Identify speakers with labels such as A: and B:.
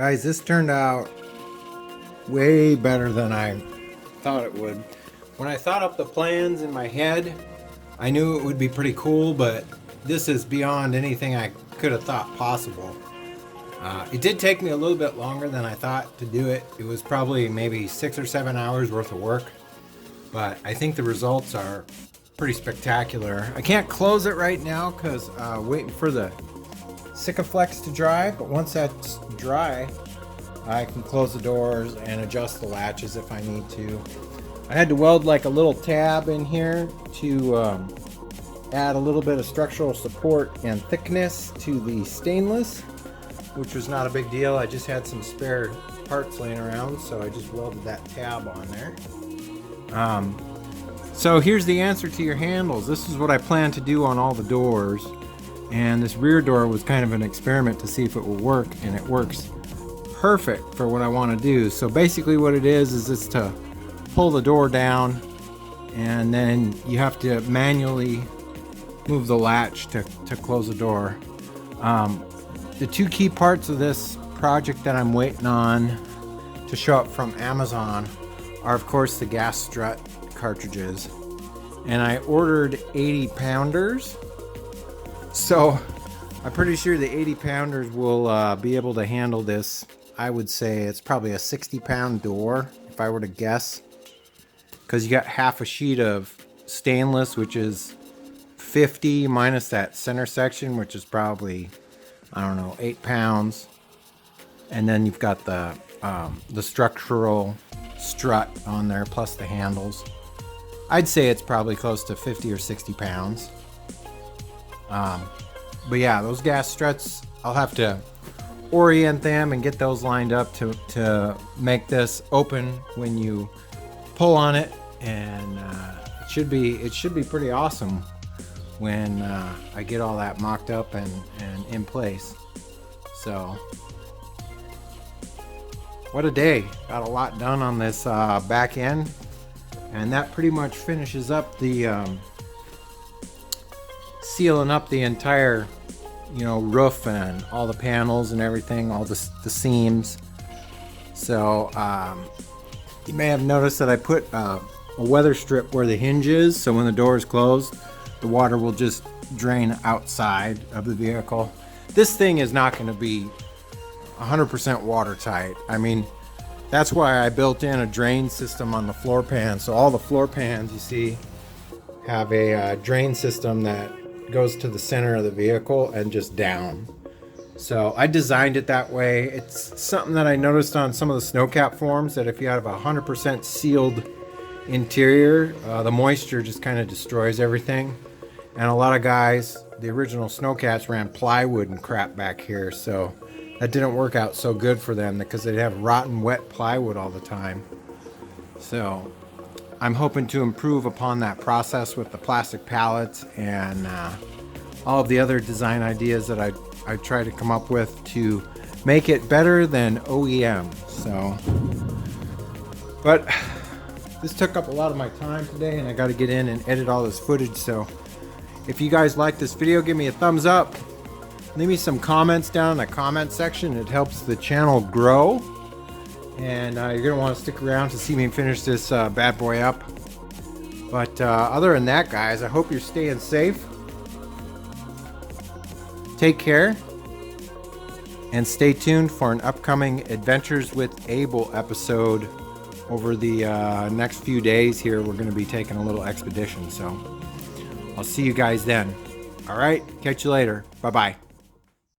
A: Guys, this turned out way better than I thought it would. When I thought up the plans in my head, I knew it would be pretty cool, but this is beyond anything I could have thought possible. It did take me a little bit longer than I thought to do it. It was probably maybe 6 or 7 hours worth of work, but I think the results are pretty spectacular. I can't close it right now because waiting for the Sikaflex to dry, but once that's dry, I can close the doors and adjust the latches if I need to. I had to weld like a little tab in here to add a little bit of structural support and thickness to the stainless, which was not a big deal. I just had some spare parts laying around, so I just welded that tab on there. So here's the answer to your handles. This is what I plan to do on all the doors, and this rear door was kind of an experiment to see if it will work, and it works perfect for what I want to do. So basically what it is it's to pull the door down, and then you have to manually move the latch to close the door. The two key parts of this project that I'm waiting on to show up from Amazon are, of course, the gas strut cartridges. And I ordered 80 pounders. So I'm pretty sure the 80 pounders will be able to handle this. I would say it's probably a 60-pound door, if I were to guess. Because you got half a sheet of stainless, which is 50 minus that center section, which is probably, I don't know, 8 pounds. And then you've got the structural strut on there plus the handles. I'd say it's probably close to 50 or 60 pounds. But yeah, those gas struts, I'll have to orient them and get those lined up to make this open when you pull on it, and it should be pretty awesome when I get all that mocked up and in place. So what a day. Got a lot done on this back end, and that pretty much finishes up the sealing up the entire roof and all the panels and everything, all the seams. So you may have noticed that I put a weather strip where the hinge is, so when the door is closed, the water will just drain outside of the vehicle. This thing is not going to be 100% watertight. I mean, that's why I built in a drain system on the floor pan. So all the floor pans you see have a drain system that goes to the center of the vehicle and just down. So I designed it that way. It's something that I noticed on some of the snowcap forms, that if you have a 100% sealed interior, the moisture just kind of destroys everything. And a lot of guys, the original snowcats, ran plywood and crap back here, so that didn't work out so good for them because they'd have rotten wet plywood all the time. So I'm hoping to improve upon that process with the plastic pallets and all of the other design ideas that I try to come up with to make it better than OEM. So, but this took up a lot of my time today, and I got to get in and edit all this footage. So if you guys like this video, give me a thumbs up. Leave me some comments down in the comment section. It helps the channel grow. And you're going to want to stick around to see me finish this bad boy up. But other than that, guys, I hope you're staying safe. Take care. And stay tuned for an upcoming Adventures with Abel episode. Over the next few days here, we're going to be taking a little expedition. So I'll see you guys then. All right. Catch you later. Bye-bye.